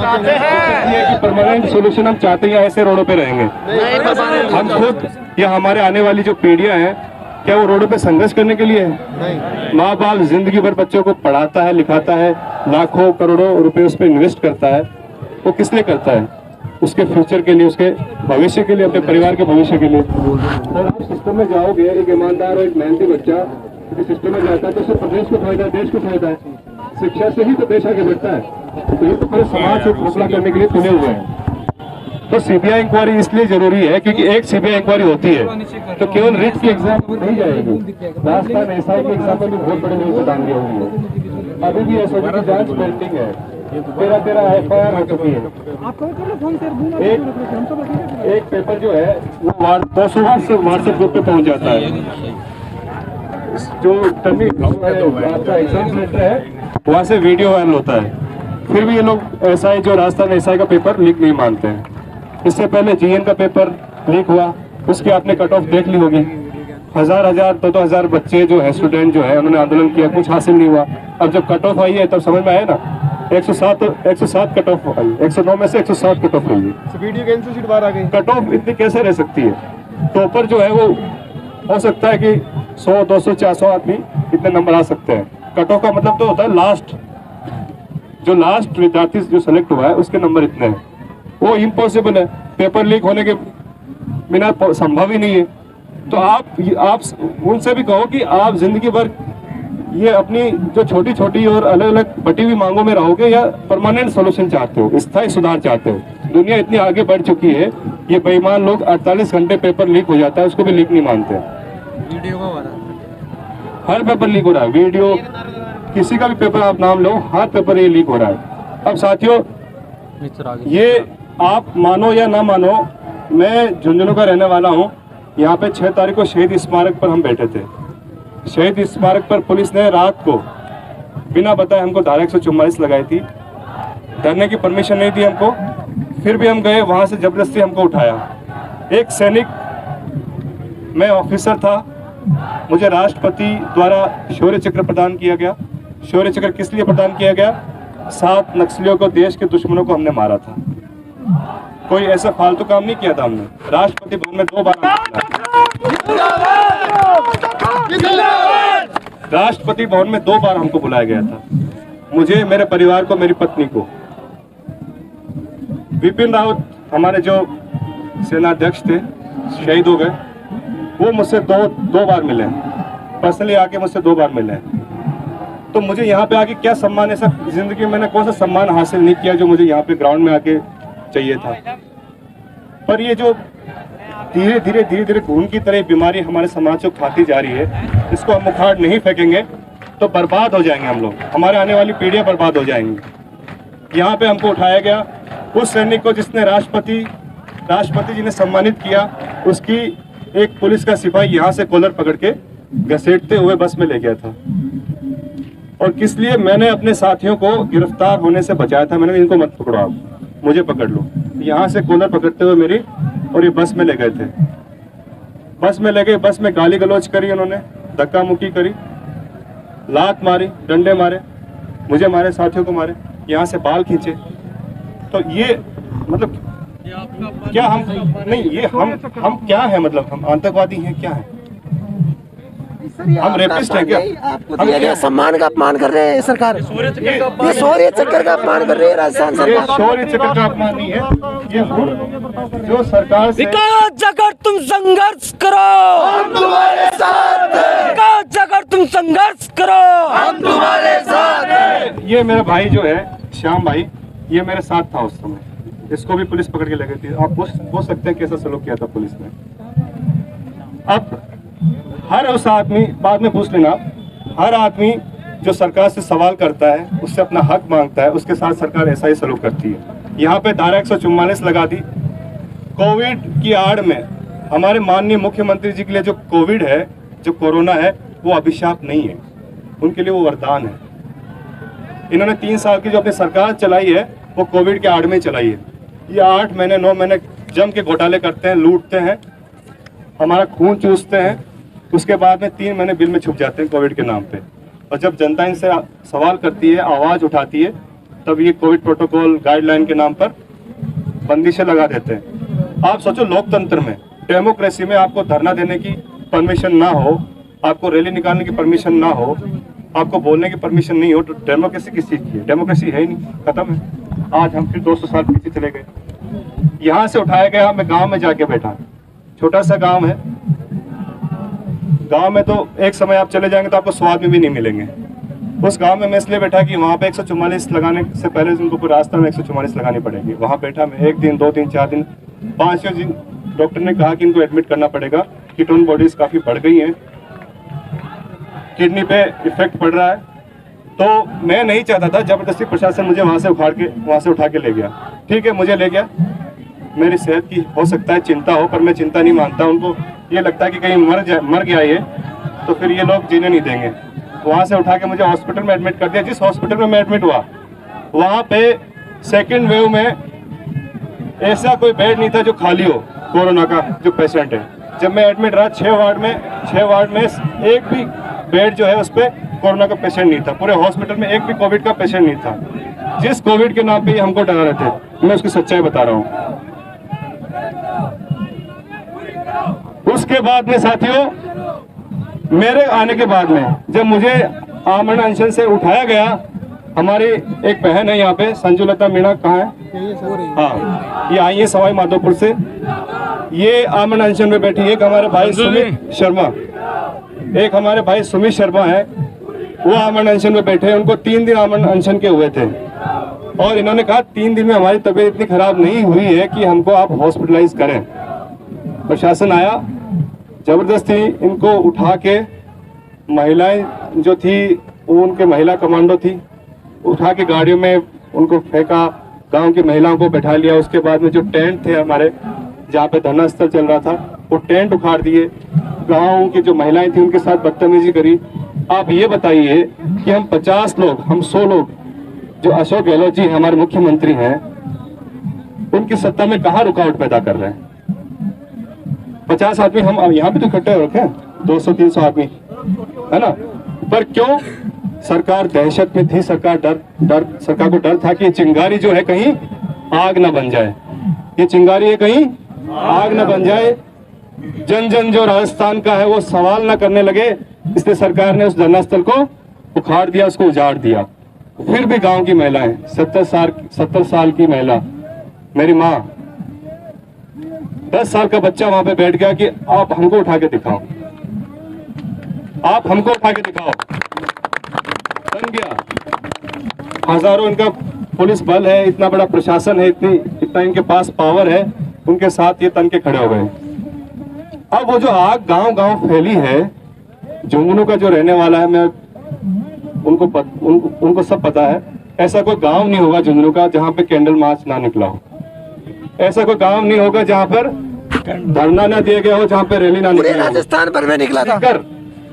कि permanent solution हम चाहते हैं, ऐसे रोडों पे रहेंगे हम खुद या हमारे आने वाली जो पीढ़ियां हैं, क्या वो रोडों पे संघर्ष करने के लिए है? माँ बाप जिंदगी भर बच्चों को पढ़ाता है, लिखाता है, लाखों करोड़ों रुपए उस पर इन्वेस्ट करता है, वो किस लिए करता है? उसके फ्यूचर के लिए, उसके भविष्य के लिए, अपने परिवार के भविष्य के लिए। और आप सिस्टम में जाओगे, एक ईमानदार और एक मेहनती बच्चा सिस्टम में जाता है तो उससे प्रदेश को फायदा है, देश को फायदा है। शिक्षा से ही तो देश आगे बढ़ता है। तो ये तो पूरे समाज को खोखला करने के लिए तुले हुए हैं। तो सीबीआई इंक्वायरी इसलिए जरूरी है क्योंकि एक सीबीआई इंक्वायरी होती है तो केवल रिट की एग्जाम नहीं जाएगी, राजस्थान एसआई के एग्जाम में भी बहुत बड़ी न्यूज बतानी होगी। अभी भी एसआई की जांच पेंडिंग है, 13 एफआईआर हो चुकी है। एक पेपर जो है वो 200 व्हाट्सएप ग्रुप पे पहुंच जाता है। जो आपका एग्जाम सेंटर है वहाँ से वीडियो वायरल होता है, फिर भी ये लोग एसआई, जो राजस्थान एसआई का पेपर लीक नहीं मानते हैं। इससे पहले जीएन का पेपर लीक हुआ, उसकी आपने कट ऑफ देख ली होगी। हजार 2,000 बच्चे जो है, स्टूडेंट जो है, उन्होंने आंदोलन किया, कुछ हासिल नहीं हुआ। अब जब कट ऑफ आई है तब समझ में आया ना, 107 कट ऑफ आई, 109 में से 107 कट ऑफ हुई है। वीडियो कैंसिल सीट बाहर आ गई। कट ऑफ इतनी कैसे रह सकती है? टॉपर जो है वो हो सकता है कि 100, 200, 400 आदमी इतने नंबर आ सकते हैं। कट ऑफ का मतलब तो होता है लास्ट विद्यार्थी जो सेलेक्ट हुआ है उसके नंबर इतने हैं। वो इम्पॉसिबल है, पेपर लीक होने के बिना संभव ही नहीं है। तो आप उनसे भी कहो कि आप जिंदगी भर ये अपनी जो छोटी छोटी और अलग अलग बटी हुई मांगों में रहोगे या परमानेंट सोल्यूशन चाहते हो, स्थायी सुधार चाहते हो? दुनिया इतनी आगे बढ़ चुकी है, ये बेईमान लोग 48 घंटे पेपर लीक हो जाता है, उसको भी लीक नहीं मानते। वीडियो का हो रहा है, हर पेपर लीक हो रहा है, वीडियो किसी का भी पेपर आप नाम लो, हर पेपर ये लीक हो रहा है। अब साथियों, ये आप मानो या ना मानो, मैं झुंझुनू का रहने वाला हूँ। यहाँ पे 6 तारीख को शहीद स्मारक पर हम बैठे थे। शहीद स्मारक पर पुलिस ने रात को बिना बताए हमको धारा 144 लगाई थी, डरने की परमिशन नहीं दी हमको, फिर भी हम गए, वहाँ से जबरदस्ती हमको उठाया। एक सैनिक, मैं ऑफिसर था, मुझे राष्ट्रपति द्वारा शौर्य चक्र प्रदान किया गया। शौर्य चक्र किस लिए प्रदान किया गया? 7 नक्सलियों को, देश के दुश्मनों को हमने मारा था। कोई ऐसा फालतू काम नहीं किया था हमने। राष्ट्रपति भवन में 2 बार राष्ट्रपति भवन में 2 बार हमको बुलाया गया था, मुझे, मेरे परिवार को, मेरी पत्नी को। विपिन रावत हमारे जो सेनाध्यक्ष थे, शहीद हो गए, वो मुझसे दो बार मिले, पर्सनली आके मुझसे 2 बार मिले। तो मुझे यहाँ पे आके क्या सम्मान है? सब जिंदगी में मैंने कौन सा सम्मान हासिल नहीं किया जो मुझे यहाँ पे ग्राउंड में आके चाहिए था। पर ये जो धीरे धीरे खून की तरह बीमारी हमारे समाज को खाती जा रही है, इसको हम उखाड़ नहीं फेंकेंगे तो बर्बाद हो जाएंगे हम लोग, हमारे आने वाली पीढ़ियां बर्बाद हो जाएंगी। यहाँ पे हमको उठाया गया, उस सैनिक को जिसने राष्ट्रपति जी ने सम्मानित किया, उसकी एक पुलिस का सिपाही यहाँ से कॉलर पकड़ के घसीटते हुए बस में ले गया था। और किस लिए? मैंने अपने साथियों को गिरफ्तार होने से बचाया था। मैंने इनको मत पकड़ो, आप मुझे पकड़ लो। यहाँ से कॉलर पकड़ते हुए मेरी, और ये बस में ले गए थे। बस में ले गए, बस में गाली गलौज करी उन्होंने, धक्का मुक्की करी, लात मारी, डंडे मारे, मुझे मारे, साथियों को मारे, यहाँ से बाल खींचे। तो ये मतलब क्या हम नहीं, ये हम क्या है? मतलब हम आतंकवादी हैं क्या है? हम रेपिस्ट हैं क्या? हम क्या सम्मान का अपमान कर रहे हैं सरकार? ये शौर्य चक्र का अपमान कर रहे हैं राजस्थान सरकार। शौर्य चक्र का अपमान नहीं है, ये जो सरकार से विकास अगर तुम संघर्ष करो हम तुम्हारे साथ हैं। विकास अगर तुम संघर्ष करो हम तुम्हारे साथ हैं। ये मेरा भाई जो है श्याम भाई, ये मेरे साथ था उस समय, इसको भी पुलिस पकड़ के ले गई थी। आप पूछ सकते हैं कैसा सलूक किया था पुलिस ने। अब हर उस आदमी, बाद में पूछ लेना, हर आदमी जो सरकार से सवाल करता है, उससे अपना हक मांगता है, उसके साथ सरकार ऐसा ही सलूक करती है। यहाँ पे धारा 144 लगा दी। कोविड की आड़ में हमारे माननीय मुख्यमंत्री जी के लिए जो कोविड है, जो कोरोना है, वो अभिशाप नहीं है, उनके लिए वो वरदान है। इन्होंने 3 साल की जो अपनी सरकार चलाई है, वो कोविड के आड़ में चलाई है। ये 8 महीने 9 महीने जम के घोटाले करते हैं, लूटते हैं, हमारा खून चूसते हैं, उसके बाद में 3 महीने बिल में छुप जाते हैं कोविड के नाम पे। और जब जनता इनसे सवाल करती है, आवाज़ उठाती है, तब ये कोविड प्रोटोकॉल गाइडलाइन के नाम पर बंदिशें लगा देते हैं। आप सोचो, लोकतंत्र में, डेमोक्रेसी में आपको धरना देने की परमिशन ना हो, आपको रैली निकालने की परमिशन ना हो, आपको बोलने की परमिशन नहीं हो, तो डेमोक्रेसी किस चीज़ की है? डेमोक्रेसी है ही नहीं, खत्म है। आज हम फिर 200 साल पीछे चले गए। यहाँ से उठाया गया, मैं गांव में जाके बैठा, छोटा सा गांव है। गांव में तो एक समय आप चले जाएंगे तो आपको स्वाद में भी नहीं मिलेंगे। उस गांव में मैं इसलिए बैठा कि वहाँ पे 144 लगाने से पहले उनको कोई रास्ता में 144 लगानी पड़ेगी। वहाँ बैठा मैं 1 दिन, 2 दिन, 4 दिन, 5 दिन। डॉक्टर ने कहा कि इनको एडमिट करना पड़ेगा, कीटोन बॉडीज काफ़ी बढ़ गई हैं, किडनी पे इफेक्ट पड़ रहा है। तो मैं नहीं चाहता था, जबरदस्ती प्रशासन मुझे वहाँ से उठा के ले गया। ठीक है, मुझे ले गया, मेरी सेहत की हो सकता है चिंता हो, पर मैं चिंता नहीं मानता। उनको ये लगता है कि कहीं मर गया ये, तो फिर ये लोग जीने नहीं देंगे। वहाँ से उठा के मुझे हॉस्पिटल में एडमिट कर दिया। जिस हॉस्पिटल में मैं एडमिट हुआ, वहाँ पे सेकेंड वेव में ऐसा कोई बेड नहीं था जो खाली हो, कोरोना का जो पेशेंट है। जब मैं एडमिट रहा 6 वार्ड में एक भी बेड जो है उस पर कोरोना का पेशेंट नहीं था। पूरे हॉस्पिटल में एक भी कोविड का पेशेंट नहीं था। जिस कोविड के नाम पे ये हमको डरा रहे थे, मैं उसकी सच्चाई बता रहा हूँ। उसके बाद में साथियों, मेरे आने के बाद में जब मुझे आमरण अनशन से उठाया गया, हमारी एक बहन है यहाँ पे, संजुलता मीणा, कहाँ है? हाँ, ये आई है सवाई माधोपुर से। ये आमरण अनशन में बैठी। एक हमारे भाई सुमित शर्मा है, वो आमरण अनशन में बैठे हैं। उनको 3 दिन आमरण अनशन के हुए थे और इन्होंने कहा 3 दिन में हमारी तबीयत इतनी खराब नहीं हुई है कि हमको आप हॉस्पिटलाइज करें। प्रशासन आया, जबरदस्ती इनको उठा के, महिलाएं जो थी वो उनके महिला कमांडो थी, उठा के गाड़ियों में उनको फेंका, गांव की महिलाओं को बैठा लिया। उसके बाद में जो टेंट थे हमारे, जहाँ पे धरना स्थल चल रहा था, वो टेंट उखाड़ दिए। गांव की जो महिलाएं थी उनके साथ बदतमीजी करी। आप ये बताइए कि हम 50 लोग, हम 100 लोग, जो अशोक गहलोत जी हमारे मुख्यमंत्री हैं, उनकी सत्ता में कहाँ रुकावट पैदा कर रहे हैं? 50 आदमी हम यहाँ भी तो इकट्ठे हो रखे हैं, 200-300 आदमी, है ना? पर क्यों? सरकार दहशत में थी, सरकार को डर था कि ये चिंगारी जो है कहीं आग ना बन जाए, ये चिंगारी है कहीं आग ना बन जाए। जन जन जो राजस्थान का है वो सवाल ना करने लगे, इसलिए सरकार ने उस धरना स्थल को उखाड़ दिया, उसको उजाड़ दिया। फिर भी गांव की महिलाएं, 70 साल की महिला, मेरी माँ, 10 साल का बच्चा वहां पे बैठ गया कि आप हमको उठा के दिखाओ, आप हमको उठा के दिखाओ। बन गया। हजारों इनका पुलिस बल है, इतना बड़ा प्रशासन है, इतना इनके पास पावर है, उनके साथ ये तन के खड़े हो गए। अब वो जो आग गांव फैली है, झुंझुनू का जो रहने वाला है, मैं उनको सब पता है। ऐसा कोई गांव नहीं होगा झुंझुनू का जहां पे कैंडल मार्च ना निकला हो, ऐसा कोई गांव नहीं होगा जहां पर धरना ना दिया गया हो, जहां पे रैली ना निकली हो। राजस्थान भर में निकला था।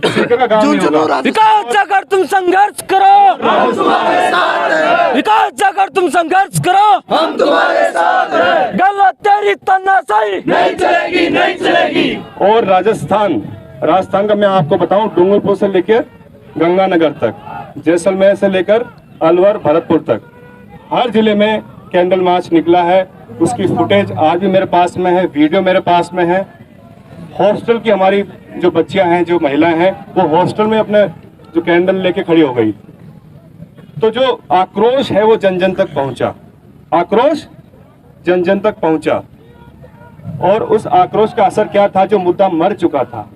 सीकर का गांव नहीं होगा। विकास अगर तुम संघर्ष करो, हम तुम्हारे साथ हैं। विकास अगर तुम संघर्ष करो, हम तुम्हारे साथ हैं। गलत तेरी तानाशाही नहीं चलेगी, नहीं चलेगी। और राजस्थान का मैं आपको बताऊं, डूंगरपुर से लेकर गंगानगर तक, जैसलमेर से लेकर अलवर, भरतपुर तक, हर जिले में कैंडल मार्च निकला है। उसकी फुटेज आज भी मेरे पास में है, वीडियो मेरे पास में है। हॉस्टल की हमारी जो बच्चियां हैं, जो महिलाएं हैं, वो हॉस्टल में अपने जो कैंडल लेके खड़ी हो गई। तो जो आक्रोश है वो जन जन तक पहुंचा, आक्रोश जन जन तक पहुंचा। और उस आक्रोश का असर क्या था? जो मुद्दा मर चुका था,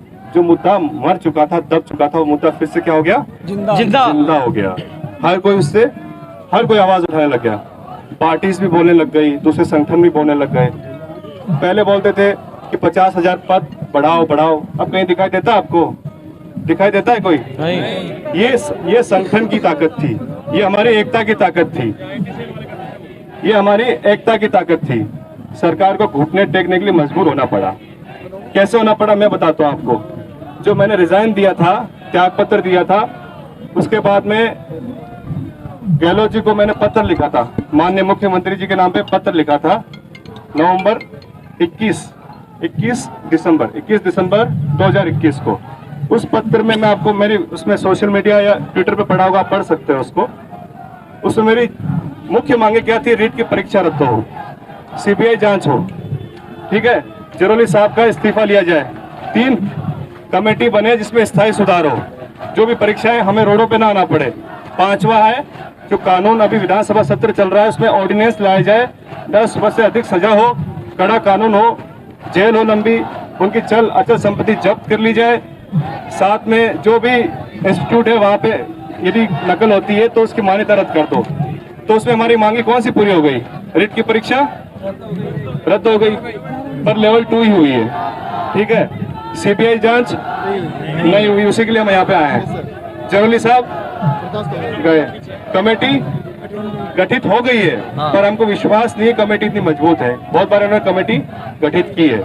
दब चुका था, वो मुद्दा फिर से क्या हो गया? जिंदा हो गया। हर कोई आवाज उठाने लग गया। पार्टीज भी बोलने लग गई, दूसरे संगठन भी बोलने लग गए। पहले बोलते थे कि 50,000 पद बढ़ाओ। अब कहीं दिखाई देता आपको? दिखाई देता है कोई? नहीं। ये संगठन की ताकत थी, ये हमारी एकता की ताकत थी। सरकार को घुटने टेकने के लिए मजबूर होना पड़ा। कैसे होना पड़ा मैं बताता हूँ आपको। जो मैंने रिजाइन दिया था, त्याग पत्र दिया था, उसके बाद में गहलोत जी को मैंने पत्र लिखा था, माननीय मुख्यमंत्री जी के नाम पे पत्र लिखा था, नवंबर 21 दिसंबर 2021 को। उस पत्र में मैं आपको उसमें सोशल मीडिया या ट्विटर पे पढ़ा होगा, आप पढ़ सकते हो उसको। उसमें मेरी मुख्य मांगे क्या थी? रीट की परीक्षा रद्द हो, सीबीआई जांच हो, ठीक है, जरौली साहब का इस्तीफा लिया जाए, 3 कमेटी बने जिसमें स्थायी सुधार हो, जो भी परीक्षाएं हमें रोडों पे ना आना पड़े, 5वां है जो कानून अभी विधानसभा सत्र चल रहा है उसमें ऑर्डिनेंस लाया जाए, 10 वर्ष से अधिक सजा हो, कड़ा कानून हो, जेल हो लंबी, उनकी चल अचल संपत्ति जब्त कर ली जाए, साथ में जो भी इंस्टीट्यूट है वहां पे यदि नकल होती है तो उसकी मान्यता रद्द कर दो। तो उसमें हमारी मांगी कौन सी पूरी हो गई? रीट की परीक्षा रद्द हो गई पर लेवल 2 ही हुई है, ठीक है, सीबीआई जांच नहीं हुई, उसी के लिए हम यहाँ पे आए हैं। जरौली साहब गए, कमेटी गठित हो गई है पर हमको विश्वास नहीं है कमेटी इतनी मजबूत है, बहुत बार उन्होंने कमेटी गठित की है,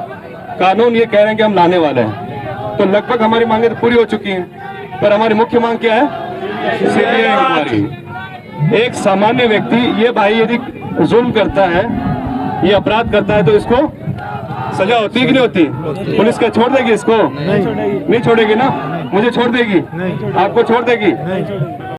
कानून ये कह रहे हैं कि हम लाने वाले हैं, तो लगभग हमारी मांगे तो पूरी हो चुकी हैं, पर हमारी मुख्य मांग क्या है? CBI inquiry. एक सामान्य व्यक्ति, ये भाई यदि जुल्म करता है, ये अपराध करता है तो इसको सजा होती है कि नहीं होती? पुलिस क्या छोड़ देगी इसको? नहीं छोड़ेगी ना, मुझे छोड़ देगी, आपको छोड़ देगी?